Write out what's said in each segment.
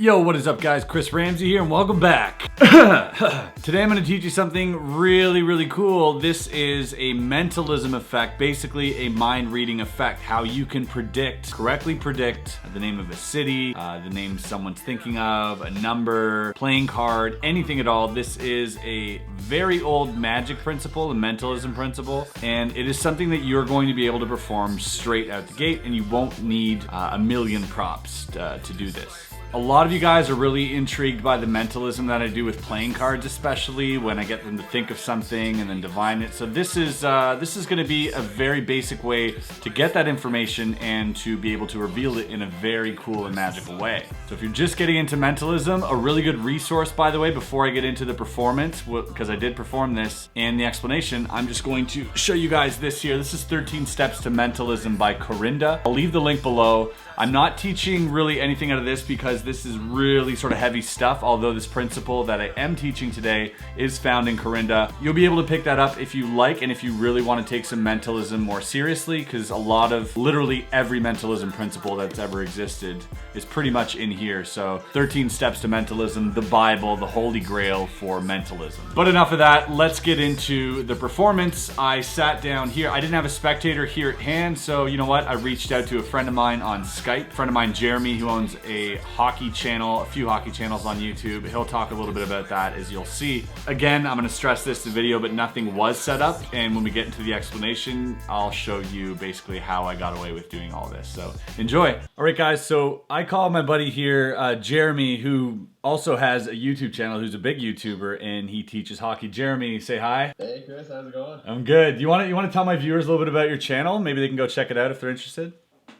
Yo, what is up guys? Chris Ramsay here and welcome back. Today I'm going to teach you something really cool. This is a mentalism effect, basically a mind reading effect. How you can correctly predict the name of a city, the name someone's thinking of, a number, playing card, anything at all. This is a very old magic principle, a mentalism principle, and it is something that you're going to be able to perform straight out the gate, and you won't need a million props to do this. A lot of you guys are really intrigued by the mentalism that I do with playing cards, especially when I get them to think of something and then divine it. So this is going to be a very basic way to get that information and to be able to reveal it in a very cool and magical way. So if you're just getting into mentalism, a really good resource, by the way, before I get into the performance, because I did perform this and the explanation, I'm just going to show you guys this here. This is 13 Steps to Mentalism by Corinda. I'll leave the link below. I'm not teaching really anything out of this because this is really sort of heavy stuff, although this principle that I am teaching today is found in Corinda. You'll be able to pick that up if you like and if you really want to take some mentalism more seriously, because a lot of, literally every mentalism principle that's ever existed is pretty much in here. So 13 Steps to Mentalism, the Bible, the Holy Grail for mentalism. But enough of that, let's get into the performance. I sat down here. I didn't have a spectator here at hand, so you know what? I reached out to a friend of mine on Skype. A friend of mine, Jeremy, who owns a hockey channel, a few hockey channels on YouTube. He'll talk a little bit about that, as you'll see. Again, I'm gonna stress this in the video, but nothing was set up. And when we get into the explanation, I'll show you basically how I got away with doing all this. So enjoy. All right, guys, so I call my buddy here, Jeremy, who also has a YouTube channel, who's a big YouTuber, and he teaches hockey. Jeremy, say hi. Hey Chris, how's it going? I'm good. You want to tell my viewers a little bit about your channel? Maybe they can go check it out if they're interested.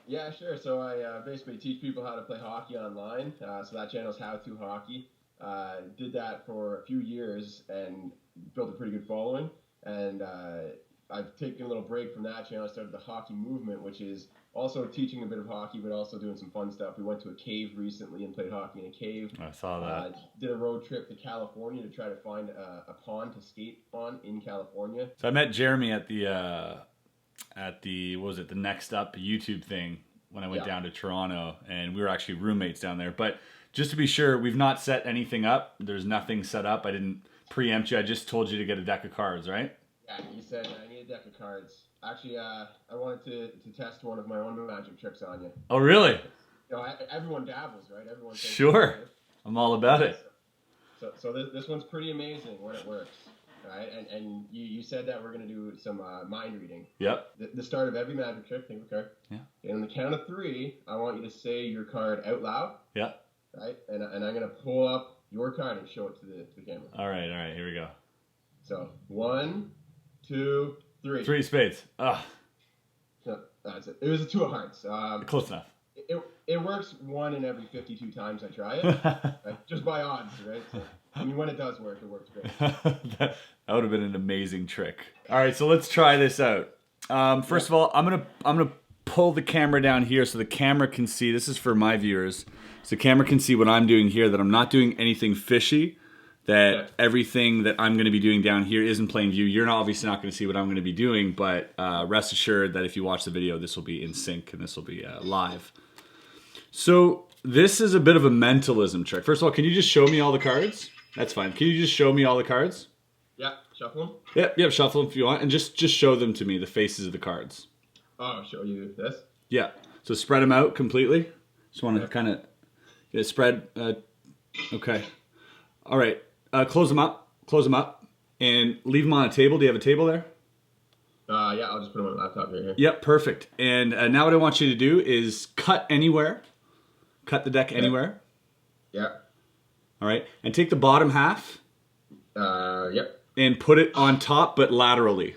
Yeah, sure. So I basically teach people how to play hockey online. So that channel's How To Hockey. Did that for a few years and built a pretty good following. And I've taken a little break from that channel. I started the Hockey Movement, which is also teaching a bit of hockey, but also doing some fun stuff. We went to a cave recently and played hockey in a cave. I saw that. Did a road trip to California to try to find a pond to skate on in California. So I met Jeremy at the what was it, the Next Up YouTube thing when I went down to Toronto, and we were actually roommates down there. But just to be sure, we've not set anything up. There's nothing set up. I didn't preempt you. I just told you to get a deck of cards, right? Yeah, you said I need a deck of cards. Actually, I wanted to test one of my own magic tricks on you. Oh, really? You know, everyone dabbles, right? Everyone thinks sure. I'm all about it. So this one's pretty amazing when it works. Right, and you said that we're going to do some mind reading. Yep. The start of every magic trick, think of a card. Yeah. And on the count of 3, I want you to say your card out loud. Yeah. Right? And I'm going to pull up your card and show it to the camera. All right, here we go. So, 1, 2, 3. 3 spades. Ugh. No, that's it. It was a 2 of hearts. Close enough. It works 1 in every 52 times I try it. Right? Just by odds, right? So, I mean, when it does work, it works great. That would have been an amazing trick. All right, so let's try this out. First of all, I'm gonna pull the camera down here so the camera can see. This is for my viewers, so the camera can see what I'm doing here. That I'm not doing anything fishy. That everything that I'm going to be doing down here is in plain view. You're obviously not going to see what I'm going to be doing, but rest assured that if you watch the video, this will be in sync and this will be live. So this is a bit of a mentalism trick. First of all, can you just show me all the cards? That's fine. Can you just show me all the cards? Yeah, shuffle them? Yep, shuffle them if you want. And just show them to me, the faces of the cards. Oh, I'll show you this? Yeah. So spread them out completely. Just want to kind of spread. Okay. All right. Close them up. And leave them on a table. Do you have a table there? Yeah, I'll just put them on the laptop right here. Yep, perfect. And now what I want you to do is cut anywhere. Cut the deck anywhere. Yeah. All right. And take the bottom half. Yep. And put it on top, but laterally.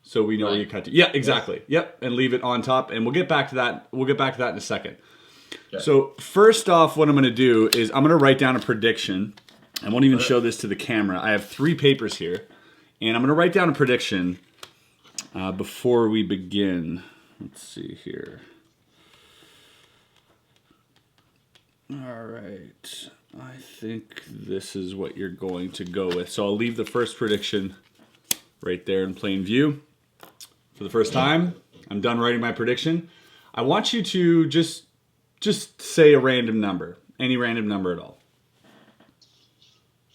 So we know where you cut to. Yeah, exactly. Yep. And leave it on top. And we'll get back to that. We'll get back to that in a second. Okay. So first off, what I'm going to do is I'm going to write down a prediction. I won't even show this to the camera. I have 3 papers here. And I'm going to write down a prediction before we begin. Let's see here. All right. I think this is what you're going to go with. So I'll leave the first prediction right there in plain view. For the first time, I'm done writing my prediction. I want you to just say a random number. Any random number at all.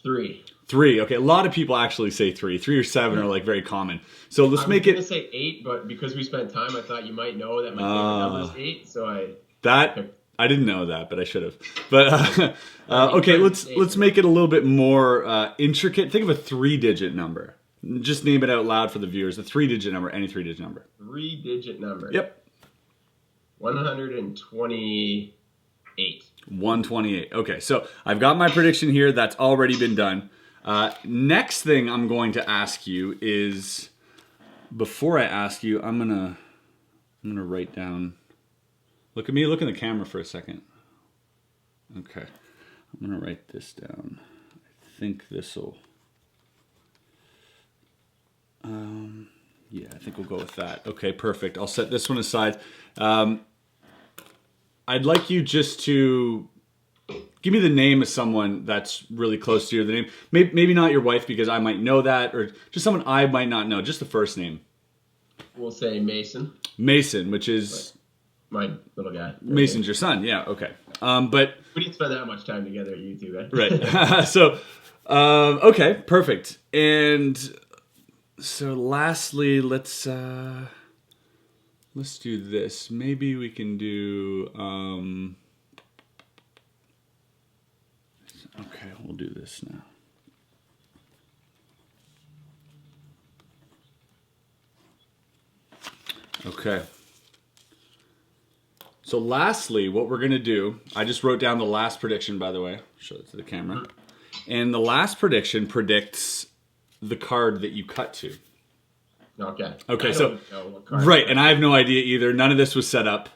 3. 3. Okay, a lot of people actually say 3. 3 or 7 are like very common. So let's make it. I was gonna say 8, but because we spent time, I thought you might know that my favorite number is 8. So I didn't know that, but I should have. But okay, let's make it a little bit more intricate. Think of a 3-digit number. Just name it out loud for the viewers. A 3-digit number, any 3-digit number. 3-digit number. Yep. 128. 128. Okay, so I've got my prediction here. That's already been done. Next thing I'm going to ask you is, before I ask you, I'm gonna write down. Look at me. Look in the camera for a second. Okay, I'm gonna write this down. I think this'll. Yeah, I think we'll go with that. Okay, perfect. I'll set this one aside. I'd like you just to give me the name of someone that's really close to you. The name, maybe not your wife because I might know that, or just someone I might not know. Just the first name. We'll say Mason. Mason, which is my little guy. Mason's your son. Yeah. Okay. But we didn't spend that much time together at YouTube, eh? Right. So, okay, perfect. And so, lastly, let's do this. Maybe we can do. Okay, we'll do this now. Okay. So lastly, what we're going to do, I just wrote down the last prediction, by the way. Show it to the camera. And the last prediction predicts the card that you cut to. Okay. Okay, so, right, and I have no idea either. None of this was set up.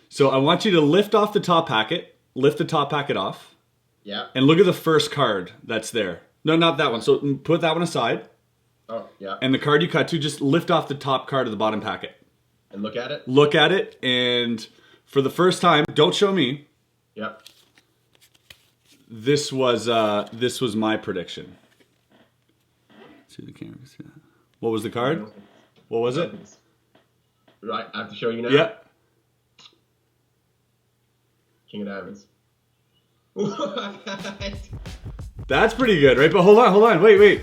So I want you to lift off the top packet, lift the top packet off. Yeah. And look at the first card that's there. No, not that one. So put that one aside. Oh, yeah. And the card you cut to, just lift off the top card of the bottom packet. And look at it? Look at it, and for the first time, don't show me. Yep. This was my prediction. Let's see the camera. See that. What was the card? What was it? Right, I have to show you now? Yep. King of Diamonds. That's pretty good, right? But hold on, wait.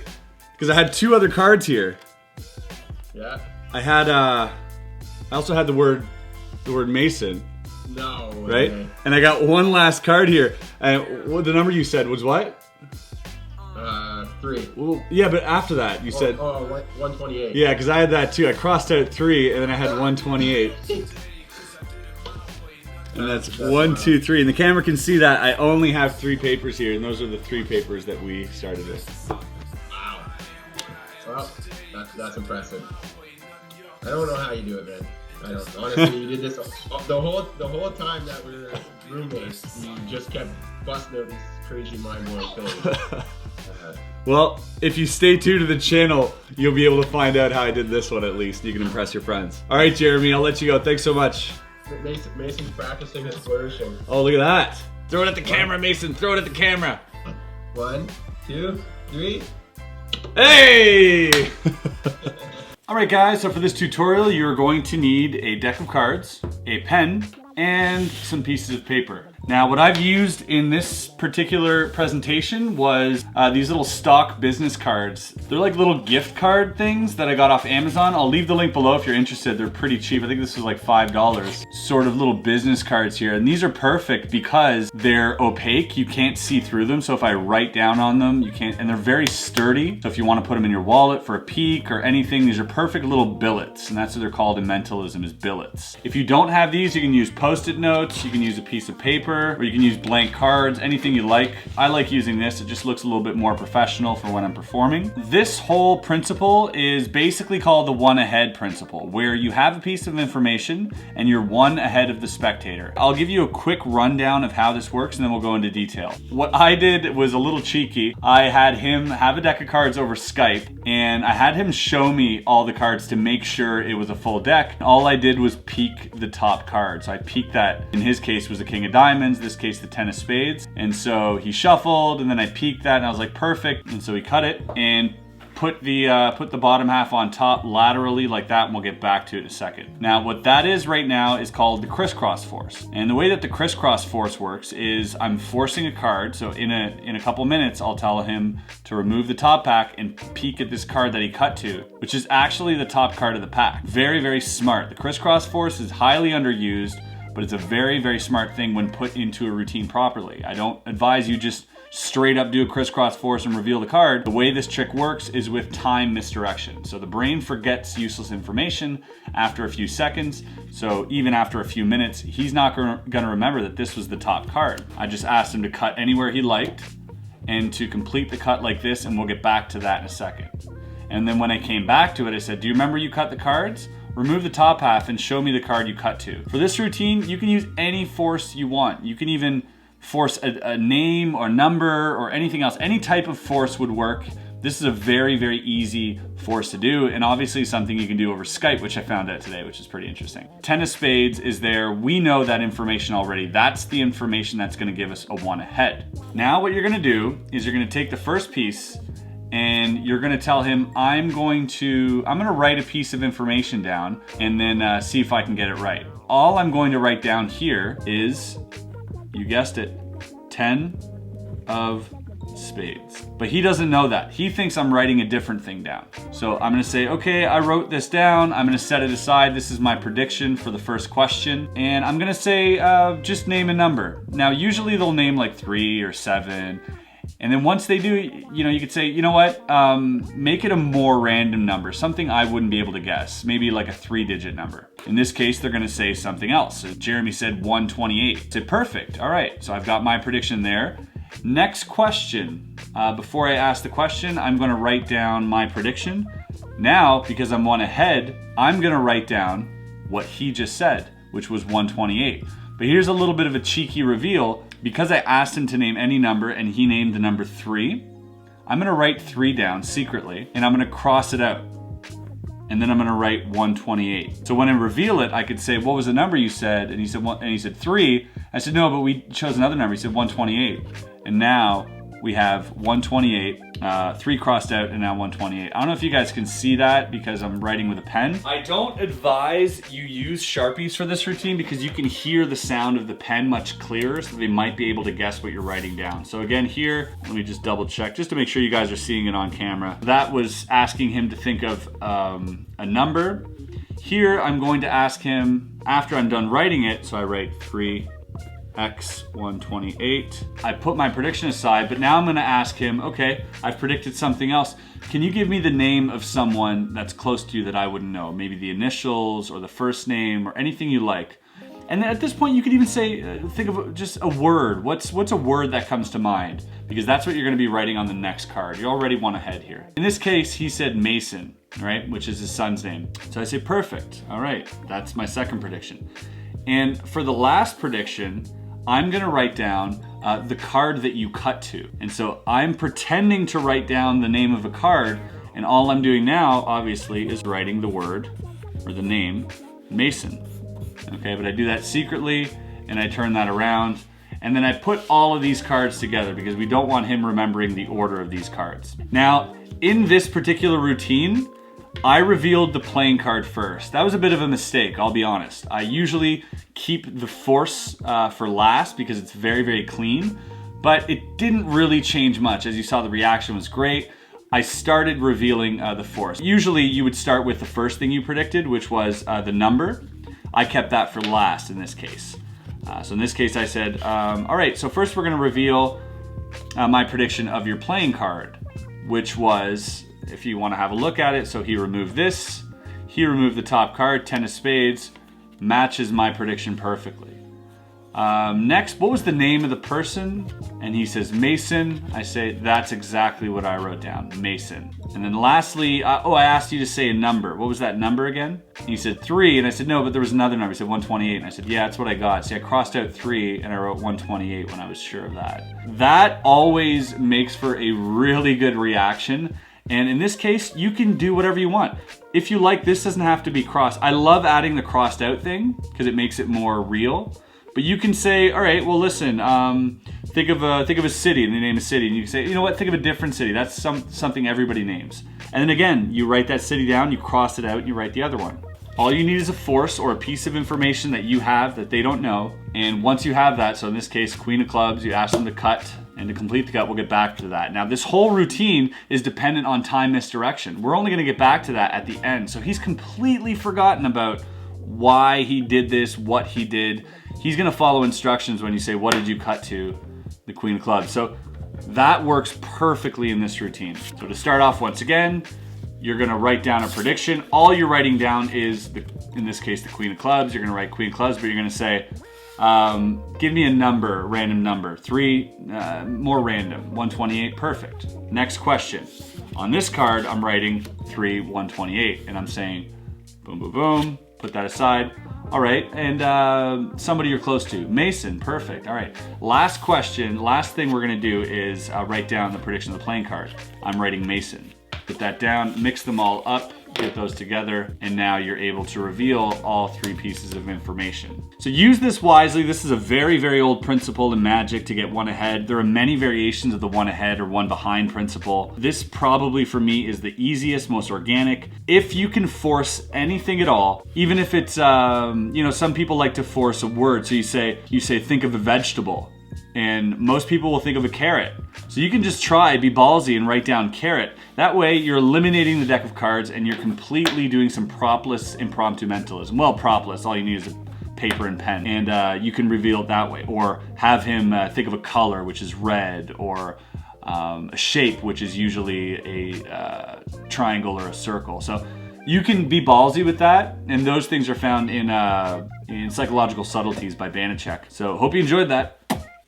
Because I had 2 other cards here. Yeah. I also had the word Mason. No way. Right? And I got one last card here. And what the number you said was what? 3. Well, yeah, but after that you said 128. Yeah, because I had that too. I crossed out 3 and then I had 128. And that's 1, 2, 3. And the camera can see that I only have 3 papers here, and those are the 3 papers that we started with. Wow. Well, that's impressive. I don't know how you do it, man. I don't. Honestly, you did this the whole time that we were roommates. You just kept busting out these crazy mind-blowing things. Well, if you stay tuned to the channel, you'll be able to find out how I did this one at least. You can impress your friends. All right, Jeremy, I'll let you go. Thanks so much. Mason's practicing his flourishing. Oh, look at that. Throw it at the camera, Mason. Throw it at the camera. 1, 2, 3. Hey! Alright guys, so for this tutorial you're going to need a deck of cards, a pen, and some pieces of paper. Now what I've used in this particular presentation was these little stock business cards. They're like little gift card things that I got off Amazon. I'll leave the link below if you're interested. They're pretty cheap. I think this was like $5. Sort of little business cards here. And these are perfect because they're opaque. You can't see through them. So if I write down on them, you can't, and they're very sturdy. So if you want to put them in your wallet for a peek or anything, these are perfect little billets. And that's what they're called in Mentalism, is billets. If you don't have these, you can use Post-it notes, you can use a piece of paper, or you can use blank cards, anything you like. I like using this. It just looks a little bit more professional for when I'm performing. This whole principle is basically called the one ahead principle, where you have a piece of information and you're one ahead of the spectator. I'll give you a quick rundown of how this works and then we'll go into detail. What I did was a little cheeky. I had him have a deck of cards over Skype and I had him show me all the cards to make sure it was a full deck. All I did was peek the top card. So I peeked that, in his case, was the King of Diamonds, this case the 10 of Spades. And so he shuffled and then I peeked that and I was like, perfect. And so he cut it and put the bottom half on top laterally like that, and we'll get back to it in a second. Now, what that is right now is called the crisscross force. And the way that the crisscross force works is I'm forcing a card. So in a couple minutes, I'll tell him to remove the top pack and peek at this card that he cut to, which is actually the top card of the pack. Very, very smart. The crisscross force is highly underused, but it's a very, very smart thing when put into a routine properly. I don't advise you just straight up do a crisscross force and reveal the card. The way this trick works is with time misdirection. So the brain forgets useless information after a few seconds. So even after a few minutes, he's not gonna remember that this was the top card. I just asked him to cut anywhere he liked and to complete the cut like this, and we'll get back to that in a second. And then when I came back to it, I said, do you remember you cut the cards? Remove the top half and show me the card you cut to. For this routine, you can use any force you want. You can even force a name or number or anything else. Any type of force would work. This is a very, very easy force to do, and obviously something you can do over Skype, which I found out today, which is pretty interesting. 10 of spades is there. We know that information already. That's the information that's gonna give us a 1 ahead. Now what you're gonna do is you're gonna take the first piece and you're gonna tell him, I'm gonna write a piece of information down and then see if I can get it right. All I'm going to write down here is, you guessed it, 10 of spades. But he doesn't know that. He thinks I'm writing a different thing down. So I'm gonna say, okay, I wrote this down. I'm gonna set it aside. This is my prediction for the first question. And I'm gonna say, just name a number. Now, usually they'll name like 3 or 7. And then once they do, you could say, you know what, make it a more random number, something I wouldn't be able to guess, maybe like a 3-digit number. In this case, they're gonna say something else. So Jeremy said 128. I said, perfect, all right, so I've got my prediction there. Next question, before I ask the question, I'm gonna write down my prediction. Now, because I'm 1 ahead, I'm gonna write down what he just said, which was 128. But here's a little bit of a cheeky reveal. Because I asked him to name any number and he named the number 3, I'm gonna write 3 down secretly and I'm gonna cross it out. And then I'm gonna write 128. So when I reveal it, I could say, what was the number you said? And he said 3. I said, no, but we chose another number. He said 128. And now we have 128, 3 crossed out, and now 128. I don't know if you guys can see that because I'm writing with a pen. I don't advise you use Sharpies for this routine because you can hear the sound of the pen much clearer, so they might be able to guess what you're writing down. So again here, let me just double check just to make sure you guys are seeing it on camera. That was asking him to think of a number. Here I'm going to ask him, after I'm done writing it, so I write 3, X 128. I put my prediction aside, but now I'm gonna ask him, okay, I've predicted something else. Can you give me the name of someone that's close to you that I wouldn't know? Maybe the initials or the first name or anything you like. And then at this point you could even say, think of just a word. What's a word that comes to mind? Because that's what you're gonna be writing on the next card. You're already 1 ahead here. In this case, he said Mason, right? Which is his son's name. So I say, perfect, all right, that's my second prediction. And for the last prediction, I'm gonna write down the card that you cut to. And so I'm pretending to write down the name of a card, and all I'm doing now, obviously, is writing the word, or the name, Mason. Okay, but I do that secretly, and I turn that around, and then I put all of these cards together because we don't want him remembering the order of these cards. Now, in this particular routine, I revealed the playing card first. That was a bit of a mistake, I'll be honest. I usually keep the force for last because it's very, very clean, but it didn't really change much. As you saw, the reaction was great. I started revealing the force. Usually you would start with the first thing you predicted, which was the number. I kept that for last in this case. So in this case I said, all right, so first we're gonna reveal my prediction of your playing card, which was, if you want to have a look at it, so he removed this, he removed the top card, 10 of spades, matches my prediction perfectly. Next, what was the name of the person? And he says Mason. I say, that's exactly what I wrote down, Mason. And then lastly, I asked you to say a number. What was that number again? And he said 3, and I said, no, but there was another number. He said 128, and I said, yeah, that's what I got. See, I crossed out 3, and I wrote 128 when I was sure of that. That always makes for a really good reaction. And in this case, you can do whatever you want. If you like, this doesn't have to be crossed. I love adding the crossed out thing because it makes it more real. But you can say, all right, well, listen, think of a city, and they name a city, and you can say, you know what, think of a different city. That's something everybody names. And then again, you write that city down, you cross it out, and you write the other one. All you need is a force or a piece of information that you have that they don't know. And once you have that, so in this case, Queen of Clubs, you ask them to cut, and to complete the cut, we'll get back to that. Now, this whole routine is dependent on time misdirection. We're only gonna get back to that at the end. So he's completely forgotten about why he did this, what he did. He's gonna follow instructions when you say, what did you cut to? The Queen of Clubs. So that works perfectly in this routine. So to start off, once again, you're gonna write down a prediction. All you're writing down is, in this case, the Queen of Clubs. You're gonna write Queen of Clubs, but you're gonna say, give me a number, random number. 3, more random, 128, perfect. Next question. On this card, I'm writing 3, 128, and I'm saying, boom, boom, boom, put that aside. All right, and somebody you're close to. Mason, perfect, all right. Last question, last thing we're gonna do is write down the prediction of the playing card. I'm writing Mason. Put that down, mix them all up, get those together, and now you're able to reveal all 3 pieces of information. So use this wisely. This is a very, very old principle in Magic to get one ahead. There are many variations of the one ahead or one behind principle. This probably for me is the easiest, most organic. If you can force anything at all, even if it's, you know, some people like to force a word. So you say, think of a vegetable. And most people will think of a carrot. So you can just try, be ballsy, and write down carrot. That way you're eliminating the deck of cards and you're completely doing some propless impromptu mentalism. Well, propless, all you need is a paper and pen. And you can reveal it that way. Or have him think of a color, which is red, or a shape, which is usually a triangle or a circle. So you can be ballsy with that, and those things are found in Psychological Subtleties by Banachek. So hope you enjoyed that.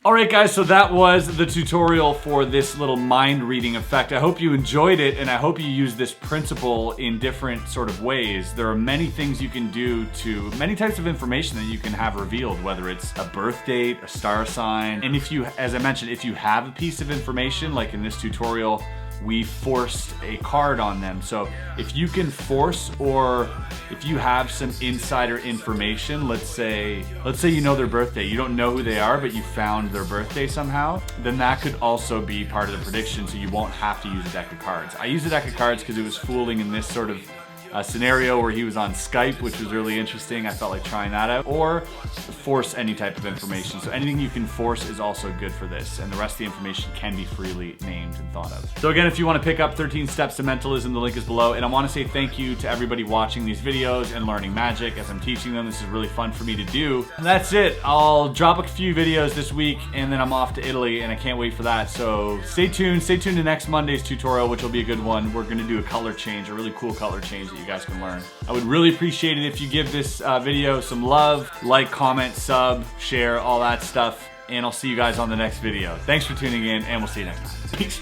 All right, guys, so that was the tutorial for this little mind reading effect. I hope you enjoyed it, and I hope you use this principle in different sort of ways. There are many things you can do to, many types of information that you can have revealed, whether it's a birth date, a star sign, and if you, as I mentioned, if you have a piece of information, like in this tutorial, we forced a card on them. So if you can force, or if you have some insider information, let's say you know their birthday, you don't know who they are, but you found their birthday somehow, then that could also be part of the prediction, so you won't have to use a deck of cards. I used a deck of cards because it was fooling in this sort of scenario where he was on Skype, which was really interesting. I felt like trying that out. Or force any type of information. So anything you can force is also good for this, and the rest of the information can be freely named and thought of. So again, if you want to pick up 13 Steps to Mentalism, the link is below. And I want to say thank you to everybody watching these videos and learning magic as I'm teaching them. This is really fun for me to do. And that's it. I'll drop a few videos this week, and then I'm off to Italy, and I can't wait for that. So stay tuned. Stay tuned to next Monday's tutorial, which will be a good one. We're going to do a color change, a really cool color change that you guys can learn. I would really appreciate it if you give this video some love, like, comment, sub, share, all that stuff, and I'll see you guys on the next video. Thanks for tuning in, and we'll see you next time. Peace.